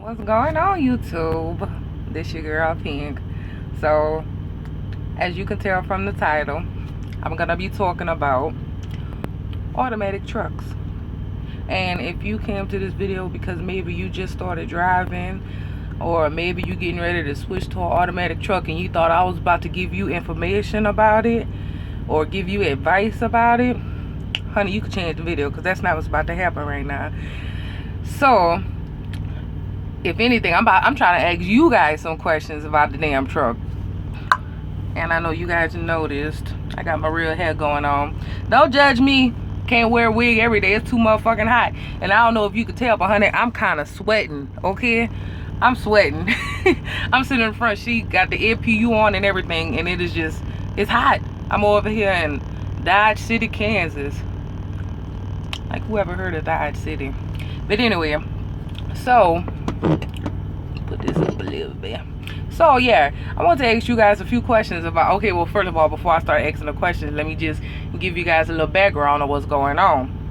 What's going on, YouTube? This your girl Pink. So as you can tell from the title, I'm gonna be talking about automatic trucks. And if you came to this video because maybe you just started driving, or maybe you getting ready to switch to an automatic truck and you thought I was about to give you information about it or give you advice about it, honey, you can change the video because that's not what's about to happen right now. So if anything, I'm trying to ask you guys some questions about the damn truck. And I know you guys noticed I got my real hair going on. Don't judge me. Can't wear a wig every day. It's too motherfucking hot. And I don't know if you could tell, but honey, I'm kind of sweating, okay? I'm sweating. I'm sitting in the front seat, got the APU on and everything, and it is just, it's hot. I'm over here in Dodge City, Kansas. Like, whoever heard of Dodge City? But anyway, so put this up a little bit. So yeah, I want to ask you guys a few questions about, okay, well, first of all, before I start asking the questions, let me just give you guys a little background of what's going on.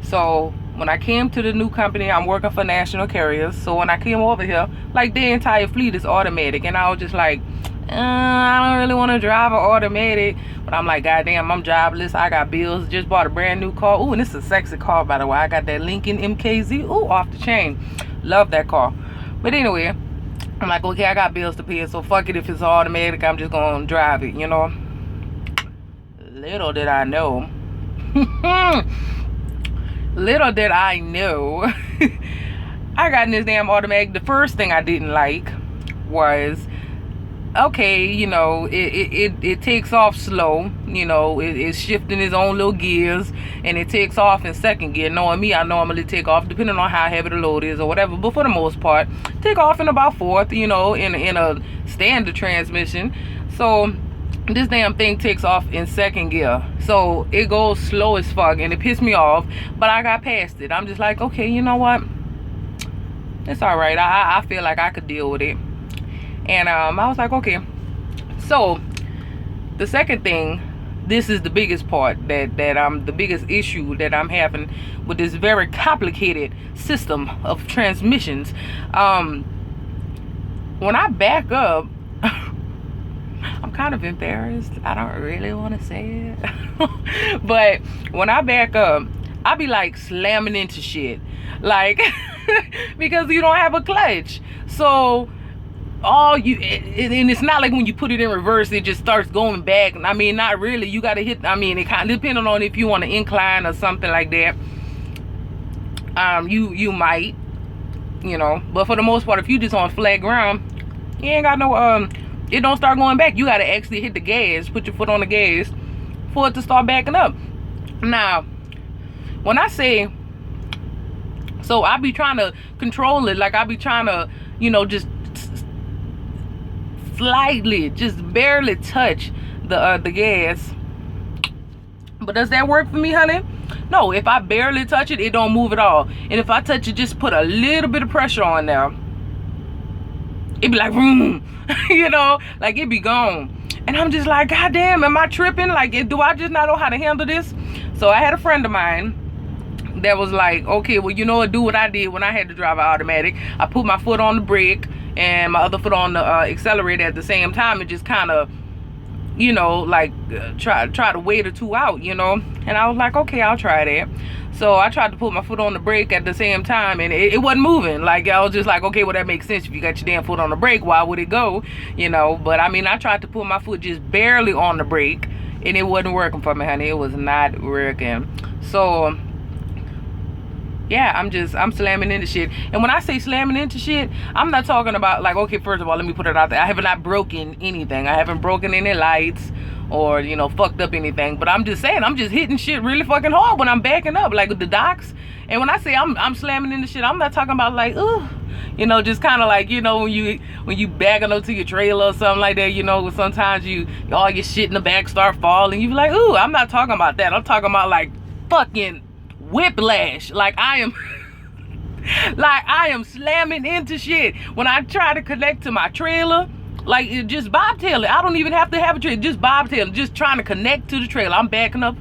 So when I came to the new company, I'm working for national carriers. So when I came over here, like, the entire fleet is automatic, and I was just like, I don't really want to drive an automatic. But I'm like, goddamn, I'm jobless, I got bills, just bought a brand new car. Ooh, and this is a sexy car, by the way. I got that Lincoln MKZ. Ooh, off the chain. Love that car. But anyway, I'm like, okay, I got bills to pay, so fuck it. If it's automatic, I'm just gonna drive it, you know. Little did I know. Little did I know. I got in this damn automatic. The first thing I didn't like was, okay, you know, it takes off slow, you know, it's shifting its own little gears, and it takes off in second gear. Knowing me, I normally take off, depending on how heavy the load is or whatever, but for the most part, take off in about fourth, you know, in a standard transmission. So this damn thing takes off in second gear, so it goes slow as fuck, and it pissed me off, but I got past it. I'm just like, okay, you know what, it's all right. I feel like I could deal with it. And I was like, okay. So the second thing, this is the biggest part that I'm, the biggest issue that I'm having with this very complicated system of transmissions. When I back up, I'm kind of embarrassed. I don't really want to say it. But when I back up, I be like slamming into shit. Like, because you don't have a clutch. So and it's not like when you put it in reverse it just starts going back. I mean, not really. You got to hit, I mean, it kind of depending on if you want to incline or something like that. You might, you know, but for the most part, if you just on flat ground, you ain't got no it don't start going back. You got to actually hit the gas, put your foot on the gas for it to start backing up. Now when I say, so I be trying to control it, like I be trying to, you know, just slightly, just barely touch the gas. But does that work for me, honey? No. If I barely touch it, it don't move at all. And if I touch it, just put a little bit of pressure on there, it be like vroom. You know, like it be gone. And I'm just like, god damn, am I tripping? Like, do I just not know how to handle this? So I had a friend of mine that was like, okay, well, you know what, do what I did when I had to drive an automatic. I put my foot on the brake and my other foot on the accelerator at the same time, and just kind of, you know, like try to wait or two out, you know. And I was like, okay, I'll try that. So I tried to put my foot on the brake at the same time, and it wasn't moving. Like, I was just like, okay, well, that makes sense. If you got your damn foot on the brake, why would it go, you know? But I mean, I tried to put my foot just barely on the brake, and it wasn't working for me, honey. It was not working. So yeah, I'm slamming into shit. And when I say slamming into shit, I'm not talking about, like, okay, first of all, let me put it out there, I have not broken anything. I haven't broken any lights or, you know, fucked up anything. But I'm just saying, I'm just hitting shit really fucking hard when I'm backing up, like with the docks. And when I say I'm slamming into shit, I'm not talking about like, ooh, you know, just kind of like, you know, when you backing up to your trailer or something like that, you know, sometimes all your shit in the back start falling, you be like, ooh. I'm not talking about that. I'm talking about like fucking whiplash. Like I am slamming into shit when I try to connect to my trailer. Like, it just bobtail it. I don't even have to have a trailer, just bobtail it, just trying to connect to the trailer. I'm backing up,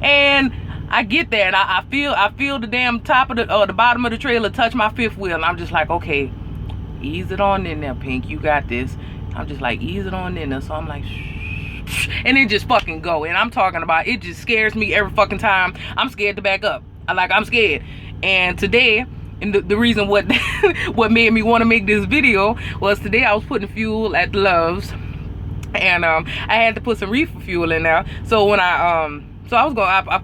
and I get there and I feel the damn top of the bottom of the trailer touch my fifth wheel, and I'm just like, okay, ease it on in there, Pink, you got this. I'm just like, ease it on in there. So I'm like, shh, and it just fucking go. And I'm talking about, it just scares me every fucking time. I'm scared to back up. I'm scared. And today, and the reason what what made me want to make this video was today I was putting fuel at the Love's, and I had to put some reefer fuel in there. So when I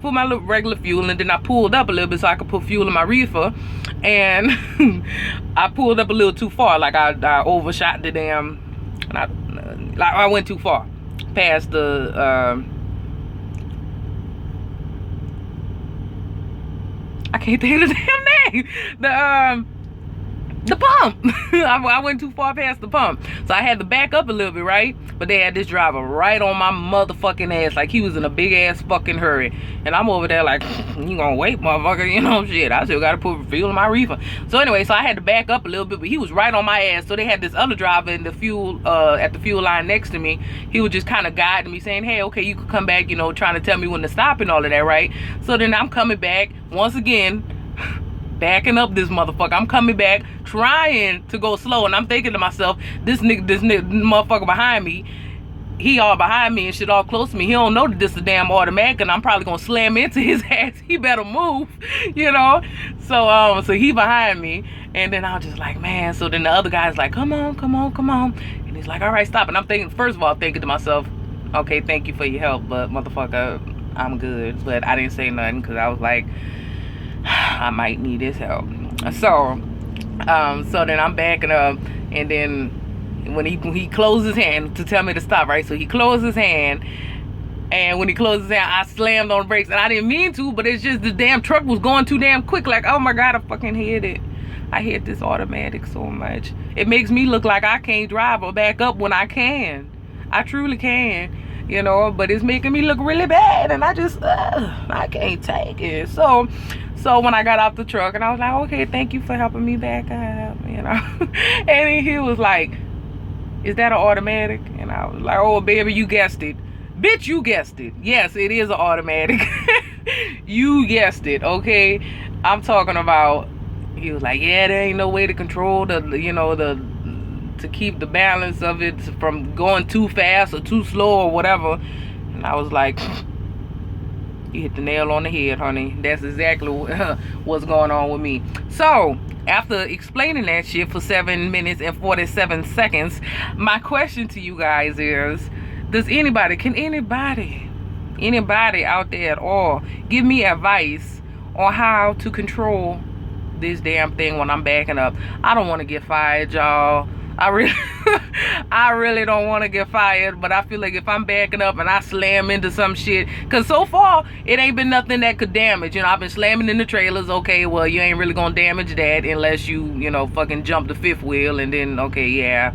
put my little regular fuel, and then I pulled up a little bit so I could put fuel in my reefer, and I pulled up a little too far. Like I overshot the damn, like I went too far past the I can't think of the damn name. The pump. I went too far past the pump, so I had to back up a little bit, right? But they had this driver right on my motherfucking ass, like he was in a big ass fucking hurry, and I'm over there like, you gonna wait, motherfucker? You know, shit, I still gotta put fuel in my reefer. So anyway, so I had to back up a little bit, but he was right on my ass. So they had this other driver in the fuel at the fuel line next to me. He was just kind of guiding me, saying, hey, okay, you could come back, you know, trying to tell me when to stop and all of that, right? So then I'm coming back once again, backing up this motherfucker. I'm coming back trying to go slow, and I'm thinking to myself, this motherfucker behind me, he all behind me and shit all close to me. He don't know that this is a damn automatic, and I'm probably gonna slam into his ass. He better move, you know. So so he behind me, and then I was just like, man. So then the other guy's like, come on, come on, come on, and he's like, all right, stop. And I'm thinking, first of all, thinking to myself, okay, thank you for your help, but motherfucker, I'm good. But I didn't say nothing because I was like, I might need his help. So so then I'm backing up, and then when he closed his hand to tell me to stop, right? So he closed his hand, and when he closed his hand, I slammed on the brakes, and I didn't mean to, but it's just the damn truck was going too damn quick. Like, oh my god, I fucking hit it. I hate this automatic so much. It makes me look like I can't drive or back up when I can. I truly can, you know, but it's making me look really bad, and I just I can't take it. So when I got off the truck, and I was like, okay, thank you for helping me back up, you know. And he was like, is that an automatic? And I was like, oh baby, you guessed it. Bitch, you guessed it. Yes, it is an automatic. You guessed it, okay? I'm talking about, he was like, yeah, there ain't no way to control the, you know, to keep the balance of it from going too fast or too slow or whatever. And I was like, you hit the nail on the head, honey. That's exactly what's going on with me. So after explaining that shit for 7 minutes and 47 seconds, my question to you guys is, can anybody out there at all give me advice on how to control this damn thing when I'm backing up? I don't want to get fired, y'all. I really don't want to get fired, but I feel like if I'm backing up and I slam into some shit, because so far it ain't been nothing that could damage, you know. I've been slamming into trailers. Okay, well, you ain't really gonna damage that unless you know, fucking jump the fifth wheel, and then okay, yeah,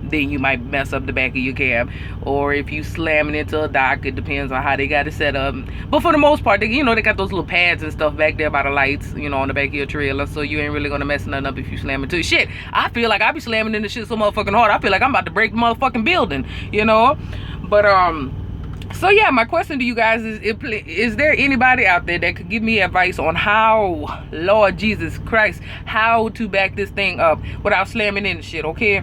then you might mess up the back of your cab. Or if you slam it into a dock, it depends on how they got it set up. But for the most part, they, you know, they got those little pads and stuff back there by the lights, you know, on the back of your trailer, so you ain't really gonna mess nothing up if you slam into it. Shit, I feel like I be slamming into shit so motherfucking hard, I feel like I'm about to break the motherfucking building, you know. But so yeah, my question to you guys is there anybody out there that could give me advice on how, Lord Jesus Christ, how to back this thing up without slamming into shit, okay?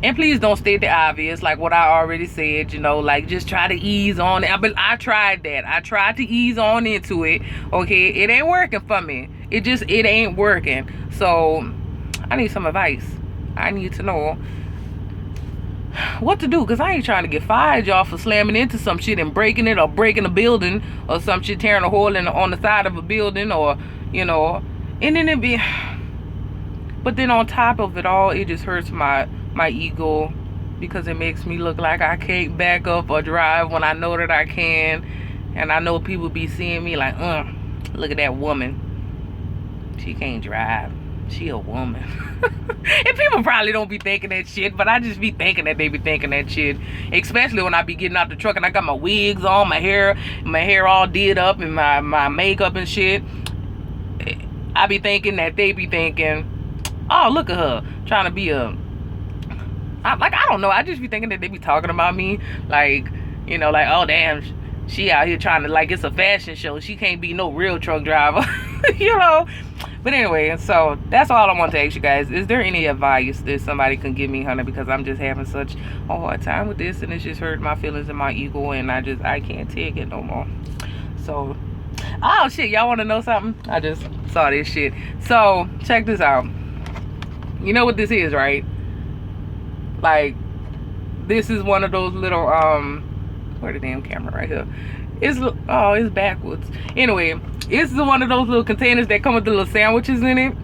And please don't state the obvious, like what I already said, you know, like just try to ease on it. But I tried that. I tried to ease on into it, okay? It ain't working for me. It ain't working. So I need some advice. I need to know what to do, because I ain't trying to get fired, y'all, for slamming into some shit and breaking it, or breaking a building, or some shit, tearing a hole on the side of a building, or, you know, and then it be, but then on top of it all, it just hurts my ego, because it makes me look like I can't back up or drive when I know that I can. And I know people be seeing me like, look at that woman, she can't drive, she a woman. And people probably don't be thinking that shit, but I just be thinking that they be thinking that shit, especially when I be getting out the truck and I got my wigs on, my hair all did up, and my makeup and shit. I be thinking that they be thinking, oh, look at her trying to be a, I don't know, I just be thinking that they be talking about me, like, you know, like, oh damn, she out here trying to, like, it's a fashion show. She can't be no real truck driver. You know. But anyway, so that's all I want to ask you guys. Is there any advice that somebody can give me, honey? Because I'm just having such a hard time with this, and it's just hurt my feelings and my ego, and I can't take it no more. So, oh shit, y'all want to know something? I just saw this shit. So check this out. You know what this is, right? Like, this is one of those little where the damn camera right here? It's backwards. Anyway, this is one of those little containers that come with the little sandwiches in it.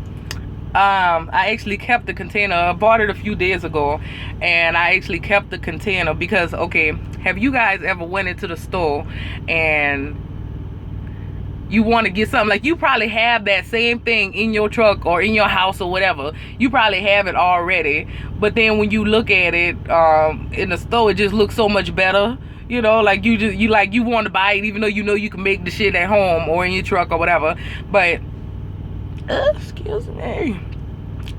I actually kept the container. I bought it a few days ago, and I actually kept the container because, okay, have you guys ever went into the store and you want to get something, like you probably have that same thing in your truck or in your house or whatever, you probably have it already, but then when you look at it in the store, it just looks so much better, you know, like you want to buy it even though you know you can make the shit at home or in your truck or whatever. But excuse me,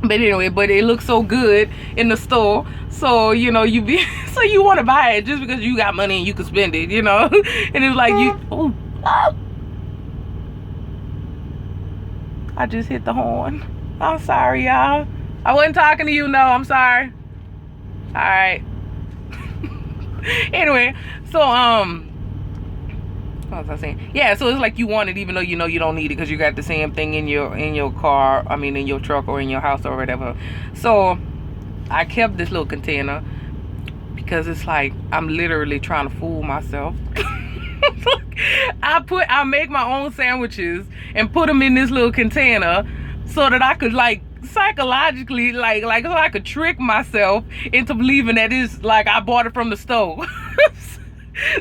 but anyway, but it looks so good in the store, so you know so you want to buy it just because you got money and you can spend it, you know. And it's like I just hit the horn. I'm sorry, y'all. I wasn't talking to you, no, I'm sorry. Alright. Anyway, so what was I saying? Yeah, so it's like you want it even though you know you don't need it because you got the same thing in your car, I mean in your truck or in your house or whatever. So I kept this little container because it's like I'm literally trying to fool myself. I make my own sandwiches and put them in this little container so that I could, like, psychologically, like so I could trick myself into believing that it's like I bought it from the store.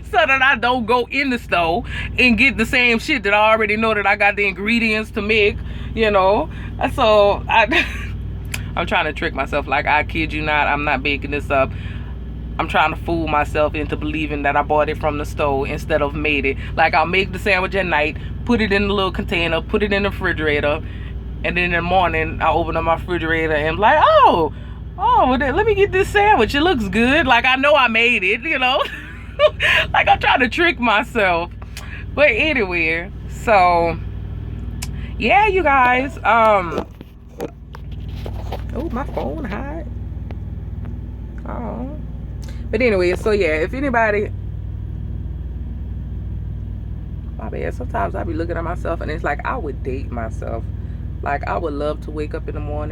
So that I don't go in the store and get the same shit that I already know that I got the ingredients to make, you know. So I'm trying to trick myself. Like, I kid you not, I'm not making this up. I'm trying to fool myself into believing that I bought it from the store instead of made it. Like, I'll make the sandwich at night, put it in the little container, put it in the refrigerator, and then in the morning, I'll open up my refrigerator and I'm like, oh, well, let me get this sandwich. It looks good. Like, I know I made it, you know. Like, I'm trying to trick myself. But anyway, so, yeah, you guys. Oh, my phone hot. Oh. But anyway, so yeah, if anybody, my bad, sometimes I be looking at myself and it's like I would date myself. Like, I would love to wake up in the morning